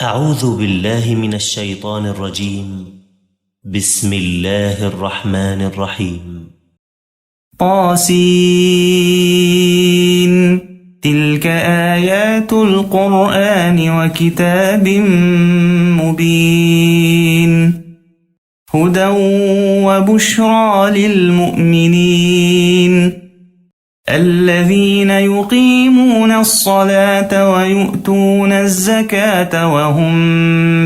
أعوذ بالله من الشيطان الرجيم. بسم الله الرحمن الرحيم. طاسين. تلك آيات القرآن وكتاب مبين هدى وبشرى للمؤمنين الذين يقيمون الصلاة ويؤتون الزكاة وهم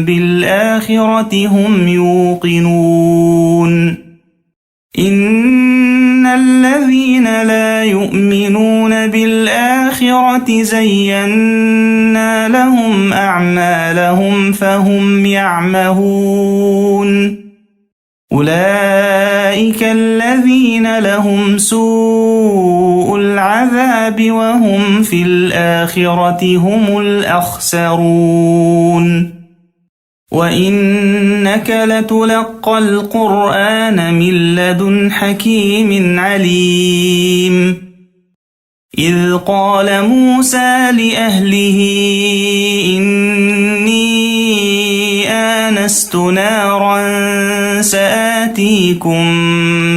بالآخرة هم يوقنون. إن الذين لا يؤمنون بالآخرة زينا لهم أعمالهم فهم يعمهون. أولئك الذين لهم سوء العذاب وهم في الآخرة هم الأخسرون. وإنك لتلقى القرآن من لدن حكيم عليم. إذ قال موسى لأهله إني آنست نارا سآتيكم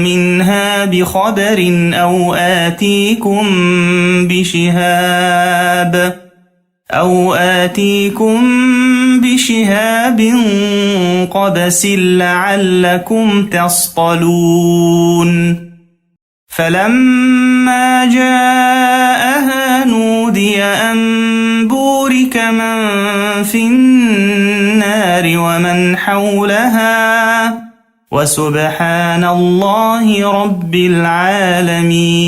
منها بخبر أو آتيكم بشهاب قبس لعلكم تصطلون. فلما جاءها نودي أن بورك من في النار ومن حولها وسبحان الله رب العالمين.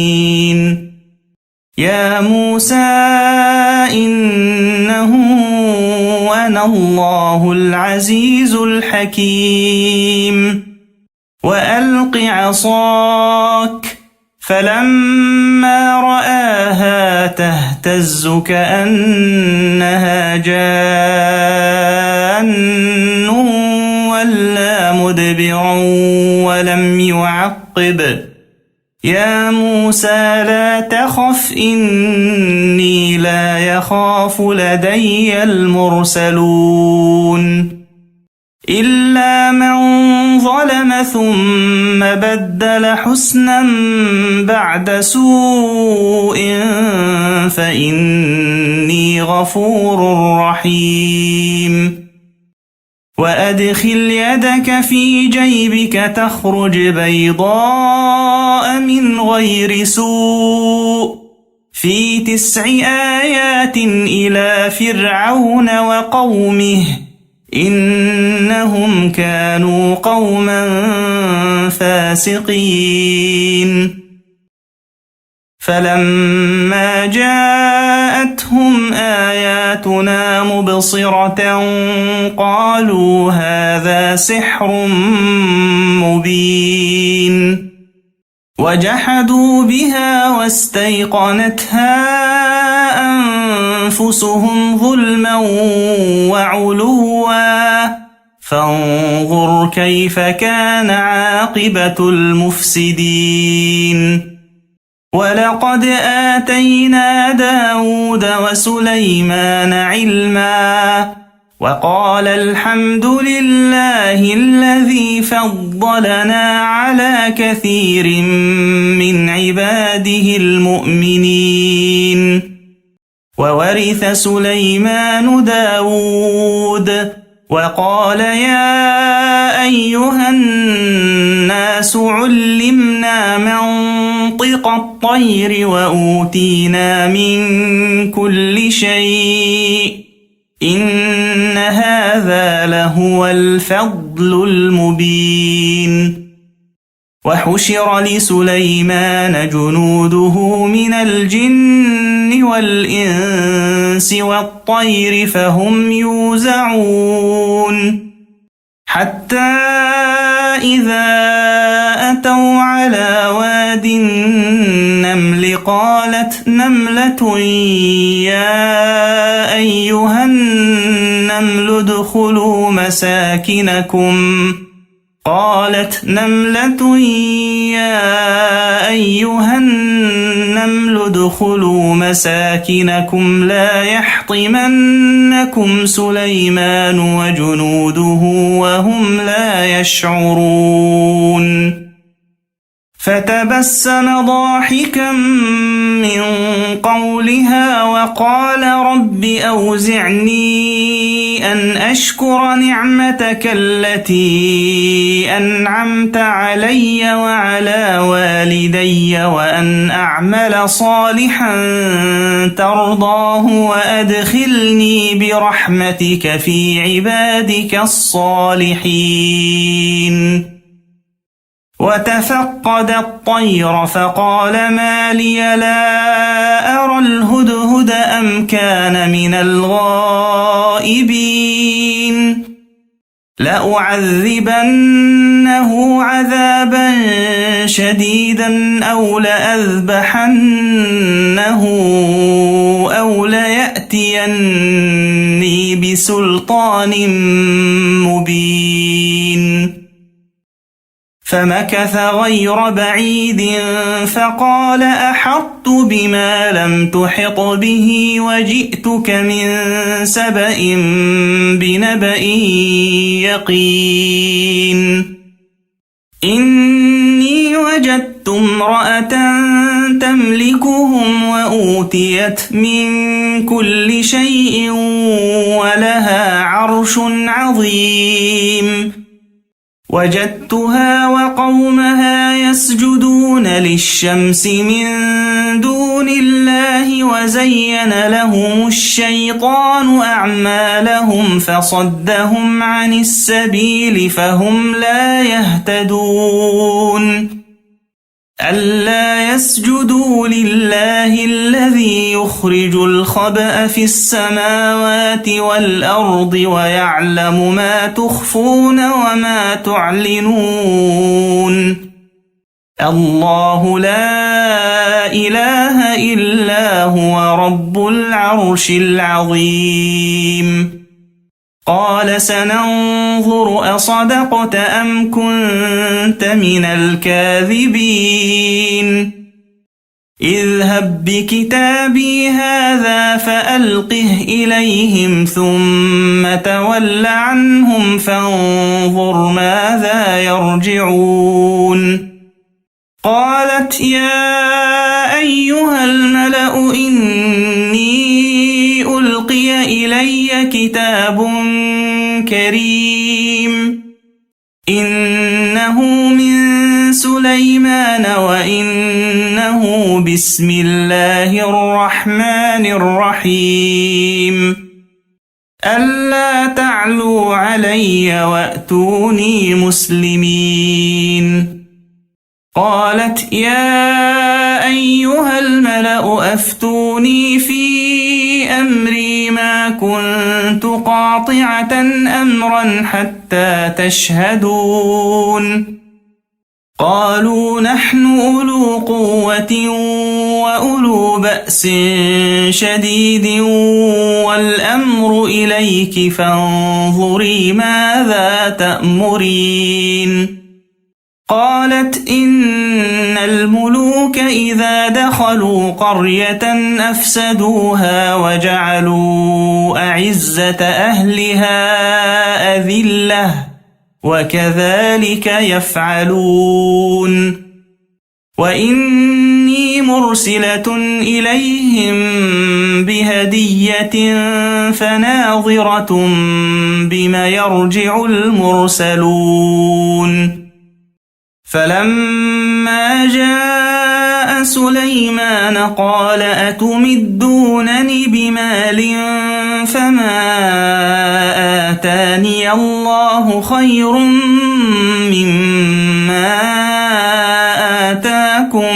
يا موسى إنه أنا الله العزيز الحكيم. وألق عصاك فلما رآها تهتز كأنها جان ولا مدبرا ولم يعقب. يا موسى لا تخف إني لا يخاف لدي المرسلون. إلا من ظلم ثم بدل حسنا بعد سوء فإني غفور رحيم. وأدخل يدك في جيبك تخرج بيضاء من غير سوء في 9 آيات إلى فرعون وقومه إنهم كانوا قوما فاسقين. فلما جاءتهم آياتنا مبصرة قالوا هذا سحر مبين. وجحدوا بها واستيقنتها أنفسهم ظلما وعلوا فانظر كيف كان عاقبة المفسدين. ولقد آتينا داود وسليمان علما وقال الحمد لله الذي فضلنا على كثير من عباده المؤمنين. وورث سليمان داود وقال يا أيها الناس علمنا منطق الطير وأوتينا من كل شيء إن هذا لهو الفضل المبين. وحشر لسليمان جنوده من الجن والإنس والطير فهم يوزعون. حتى إذا أتوا على واد النمل قالت نملة يا أيها النمل ادخلوا مساكنكم قالت نملة يا أيها النمل ادخلوا مساكنكم لا يحطمنكم سليمان وجنوده وهم لا يشعرون فتبسم ضاحكا من قولها وقال رب أوزعني أن أشكر نعمتك التي أنعمت علي وعلى والدي وأن أعمل صالحا ترضاه وأدخلني برحمتك في عبادك الصالحين وتفقد الطير فقال ما لي لا أرى الهدهد أم كان من الغائبين لأعذبنه عذابا شديدا أو لأذبحنه أو ليأتيني بسلطان مبين فمكث غير بعيد فقال أحطت بما لم تحط به وجئتك من سبأ بنبأ يقين إني وجدت امرأة تملكهم وأوتيت من كل شيء ولها عرش عظيم وجدتها وقومها يسجدون للشمس من دون الله وزين لهم الشيطان أعمالهم فصدهم عن السبيل فهم لا يهتدون ألا يسجدوا لله الذي يخرج الخبأ في السماوات والأرض ويعلم ما تخفون وما تعلنون الله لا إله إلا هو رب العرش العظيم قال سننظر أصدقت أم كنت من الكاذبين اذهب بكتابي هذا فألقه إليهم ثم تول عنهم فانظر ماذا يرجعون قالت يا أيها الملأ إني ألقي إلي كتاب كريم إنه من سليمان وإنه بسم الله الرحمن الرحيم ألا تعلوا علي وأتوني مسلمين قالت يا أيها الملأ أفتوني في أمري ما كنت قاطعة أمرا حتى تشهدون قالوا نحن أولو قوة وأولو بأس شديد والأمر إليك فانظري ماذا تأمرين قالت إن الملوك إذا دخلوا قرية أفسدوها وجعلوا أعزة أهلها أذلة وكذلك يفعلون وإني مرسلة إليهم بهدية فناظرة بما يرجع المرسلون فلما جاء سليمان قال أتمدونني بمال فما آتاني الله خير مما آتاكم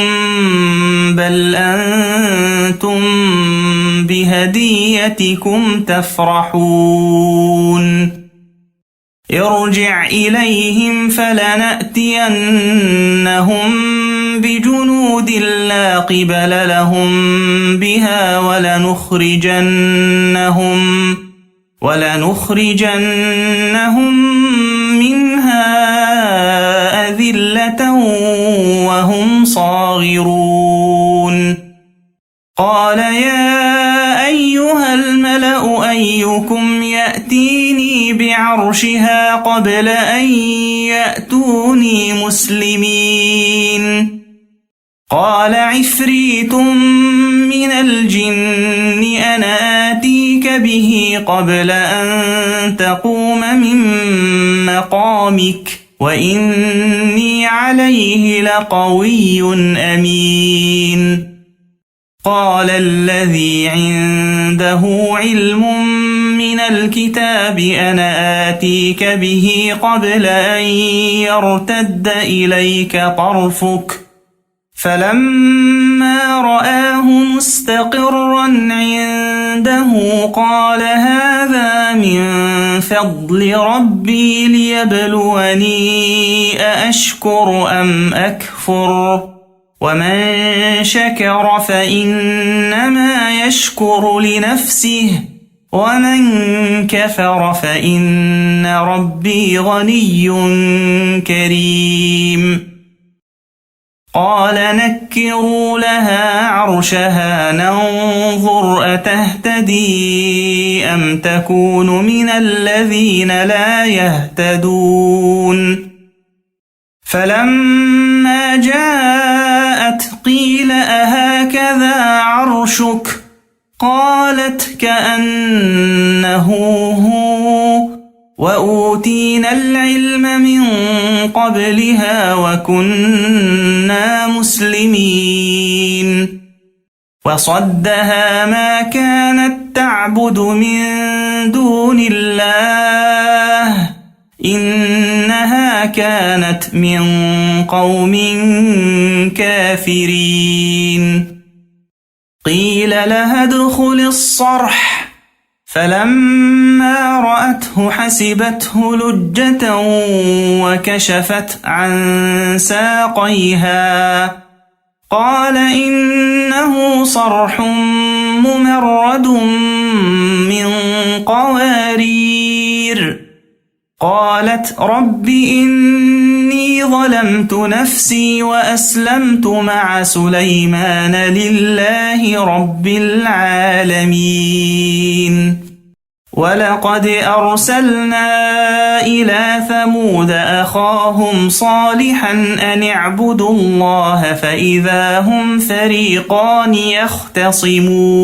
بل أنتم بهديتكم تفرحون ارجع إليهم فلنأتينهم بجنود لا قبل لهم بها ولنخرجنهم منها صاغرون قال يا أيها الملأ أيكم يأتيني بعرشها قبل أن يأتوني مسلمين قال عفريت من الجن أنا آتيك به قبل أن تقوم من مقامك وإني عليه لقوي أمين قال الذي عنده علم من الكتاب أنا آتيك به قبل أن يرتد إليك طرفك فلما رآه مستقرا عنده قال هذا من فضل ربي ليبلوني أأشكر أم أكفر ومن شكر فإنما يشكر لنفسه ومن كفر فإن ربي غني كريم قال نكروا لها عرشها ننظر أتهتدي أم تكون من الذين لا يهتدون فلما جاءت قيل أهكذا عرشك قالت كأنه هو وأوتينا العلم من قبلها وكنا مسلمين وصدها ما كانت تعبد من دون الله إنها كانت من قوم كافرين قيل لها ادخل الصرح فلما رأته حسبته لجة وكشفت عن ساقيها قال إنه صرح ممرد من قوارير قالت رب إني ظلمت نفسي وأسلمت مع سليمان لله رب العالمين ولقد أرسلنا إلى ثمود أخاهم صالحا أن اعبدوا الله فإذا هم فريقان يختصمون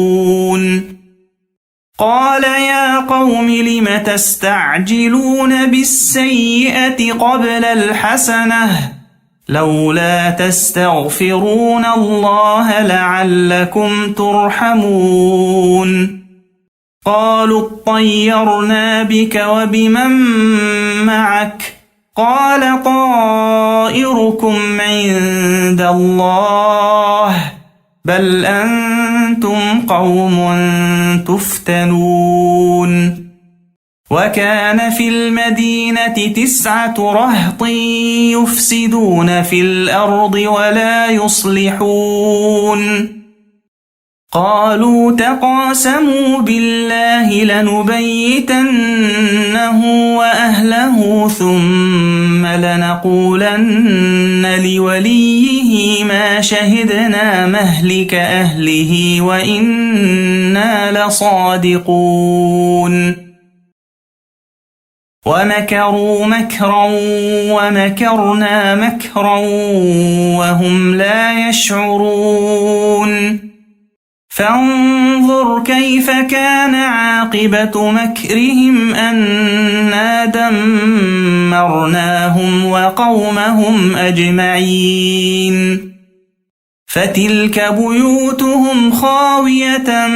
قال يا قوم لم تستعجلون بالسيئة قبل الحسنة لولا تستغفرون الله لعلكم ترحمون قالوا اطيرنا بك وبمن معك قال طائركم عند الله بل أنتم قوم تفتنون وكان في المدينة 9 رهط يفسدون في الأرض ولا يصلحون قالوا تقاسموا بالله لنبيتنه وأهله ثم لنقولن لوليه ما شهدنا مهلك أهله وإنا لصادقون ومكروا مكرا ومكرنا مكرا وهم لا يشعرون فانظر كيف كان عاقبة مكرهم أنا دمرناهم وقومهم أجمعين فتلك بيوتهم خاوية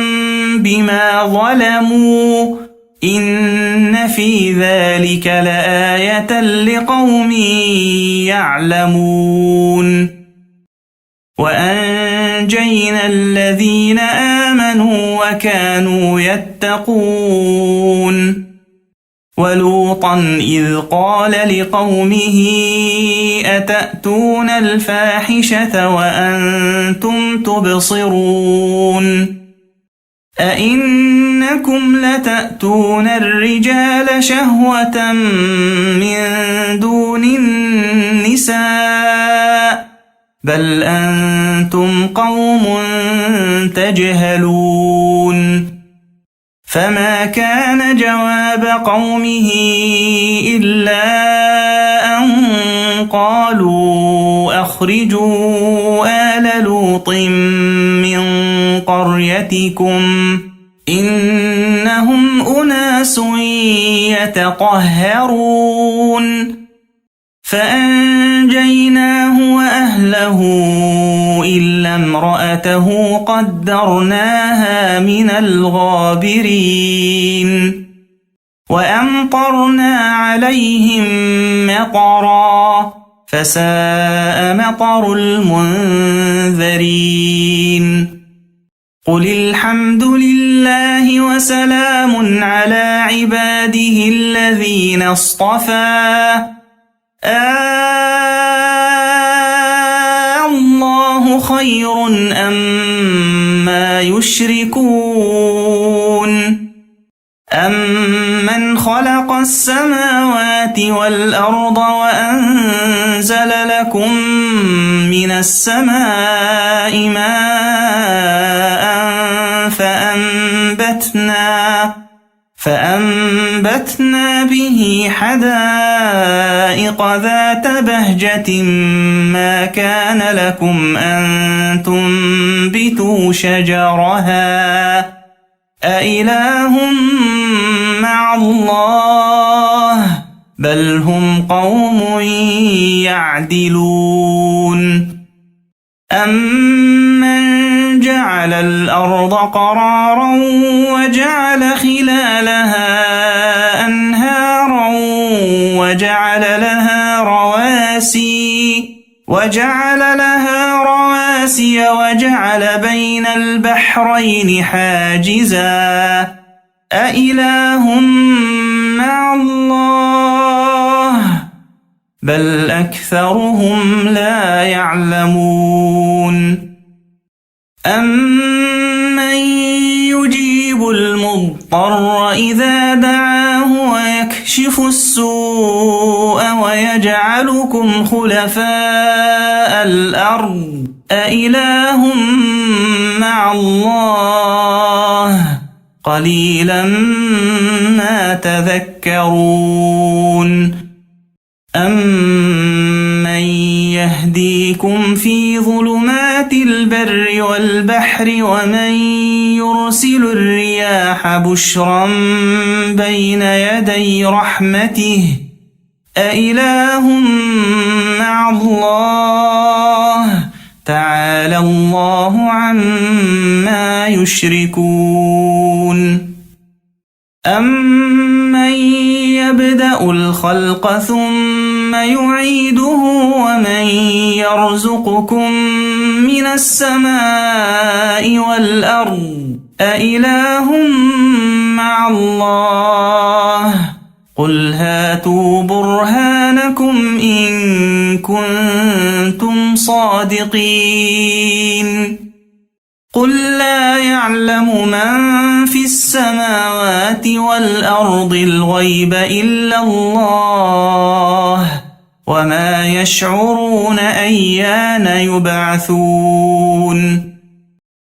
بما ظلموا إن في ذلك لآية لقوم يعلمون وأنجينا الذين آمنوا وكانوا يتقون ولوطا إذ قال لقومه أتأتون الفاحشة وأنتم تبصرون أئنكم لتأتون الرجال شهوة من دون النساء بل أنتم قوم تجهلون فما كان جواب قومه إلا أن قالوا أخرجوا آل لوط من قريتكم إنهم أناس يتطهرون فأنجيناه وأهله إلا امرأته قدرناها من الغابرين وأمطرنا عليهم مطرا فساء مطر المنذرين قل الحمد لله وسلام على عباده الذين اصطفى الله خير أما يشركون أمن خلق السماوات والأرض وأنزل لكم من السماء ماء فأنبتنا به حدائق ذات بهجة ما كان لكم أن تنبتوا شجرها أإله مع الله بل هم قوم يعدلون أمن جعل الأرض قرارا وجعل خلالها أنهارا وجعل لها رواسي وجعل بين البحرين حاجزا أإله مع الله بل أكثرهم لا يعلمون أمن يجيب المضطر إذا دعاه ويكشف السوء ويجعلكم خلفاء الأرض أإله مع الله قليلا ما تذكرون أمن يهديكم في ظلمات البر والبحر ومن يرسل الرياح بشرا بين يدي رحمته أإله مع الله تعالى الله عما يشركون أمن يبدأ الخلق ثم يعيده ومن يرزقكم من السماء والأرض أإله مع الله قل هاتوا برهانكم إن كنتم صادقين قل لا يعلم من في السماوات والأرض الغيب إلا الله وما يشعرون أيان يبعثون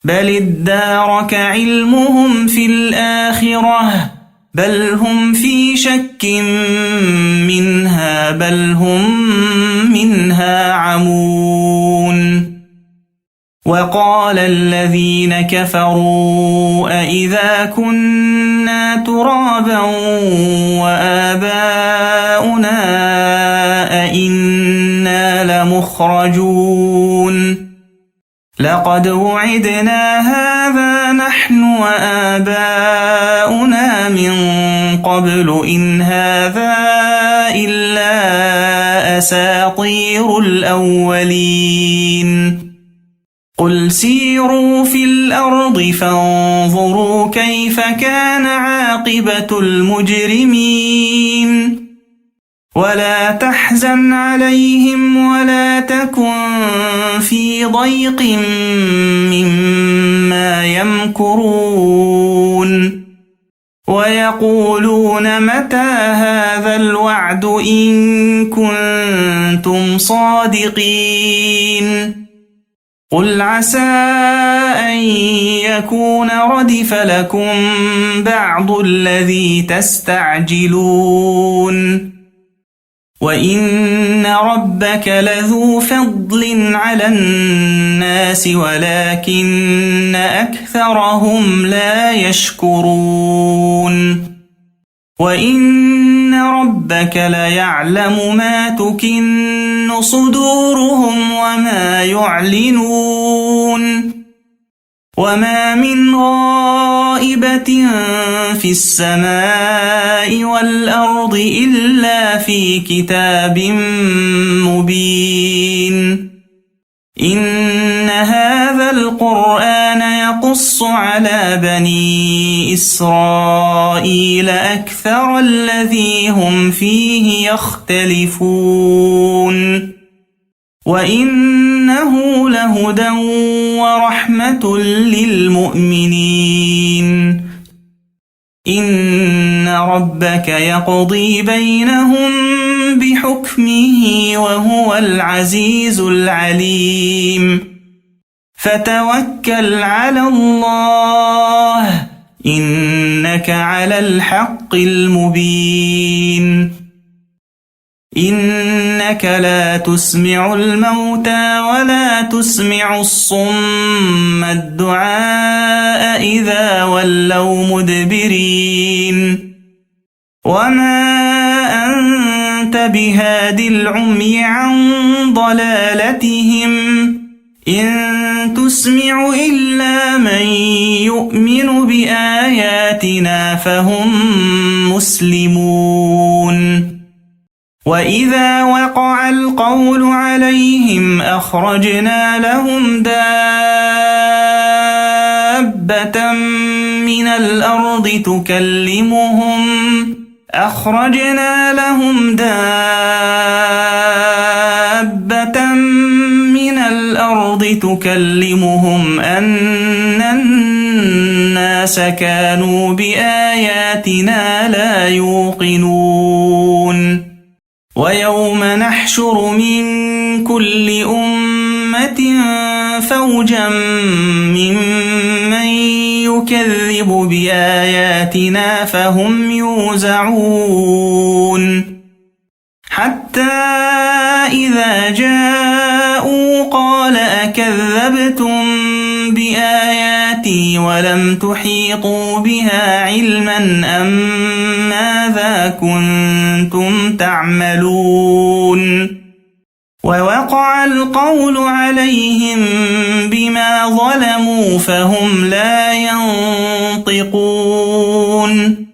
بل ادارك علمهم في الآخرة بل هم في شك منها بل هم منها عمون وقال الذين كفروا أإذا كنا ترابا وآباؤنا أإنا لمخرجون لقد وعدنا هذا نحن وآباؤنا من قبل إن هذا إلا أساطير الأولين قل سيروا في الأرض فانظروا كيف كان عاقبة المجرمين ولا تحزن عليهم ولا تكن في ضيق مما يمكرون ويقولون متى هذا الوعد إن كنتم صادقين قل عسى أن يكون ردف لكم بعض الذي تستعجلون وإن ربك لذو فضل على الناس ولكن أكثرهم لا يشكرون وإن ربك ليعلم ما تكن صدورهم وما يعلنون وما من غائبة في السماء والأرض إلا في كتاب مبين إن هذا القرآن يقص على بني إسرائيل أكثر الذي هم فيه يختلفون وإنه لهدى ورحمة للمؤمنين إن ربك يقضي بينهم بحكمه وهو العزيز العليم فتوكل على الله إنك على الحق المبين إنك لا تسمع الموتى ولا تسمع الصم الدعاء إذا ولوا مدبرين وما أنت بهاد العمي عن ضلالتهم إن تسمع إلا من يؤمن بآياتنا فهم مسلمون وإذا وقع القول عليهم أخرجنا لهم دابة من الأرض تكلمهم أن الناس كانوا بآياتنا لا يوقنون ويوم نحشر من كل أمة فوجا ممن يكذب بآياتنا فهم يوزعون حتى إذا جاءوا قال أكذبتم بآياتي ولم تحيطوا بها علما أم ماذا كنتم تعملون ووقع القول عليهم بما ظلموا فهم لا ينطقون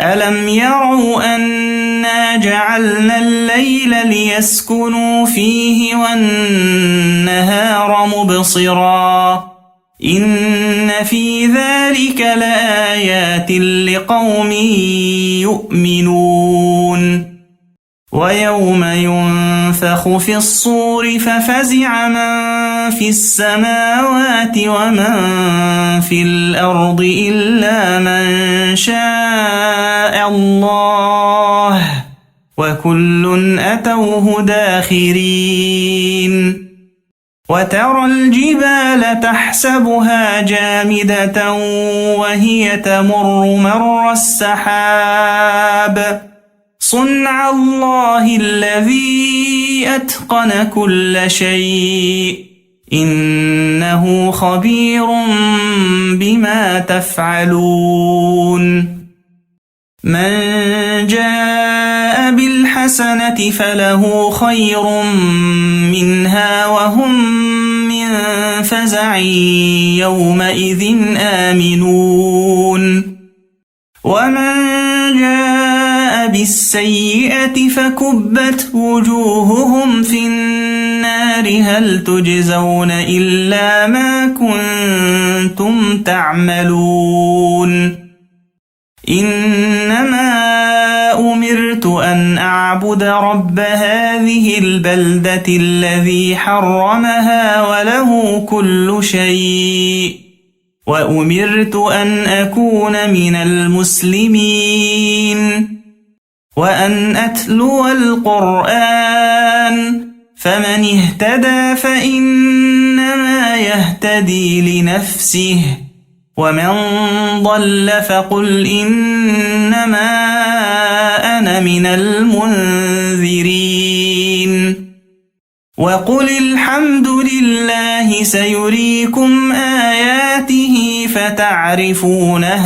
ألم يروا أنا جعلنا الليل ليسكنوا فيه والنهار مبصرا إن في ذلك لآيات لقوم يؤمنون ويوم ينفخ في الصور ففزع من في السماوات ومن في الأرض إلا من شاء الله وكل أتوه داخرين وترى الجبال تحسبها جامدة وهي تمر مر السحاب صنع الله الذي أتقن كل شيء إنه خبير بما تفعلون من جاء بالحسنة فله خير منها وهم من فزع يومئذ آمنون ومن جاء بالسيئة فكبت وجوههم في النار هل تجزون إلا ما كنتم تعملون إنما أمرت أن أعبد رب هذه البلدة الذي حرمها وله كل شيء وأمرت أن أكون من المسلمين وأن أتلو القرآن فمن اهتدى فإنما يهتدي لنفسه ومن ضل فقل إنما أنا من المنذرين وقل الحمد لله سيريكم آياته فتعرفونها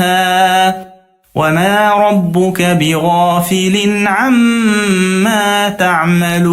وما ربك بغافل عما تعملون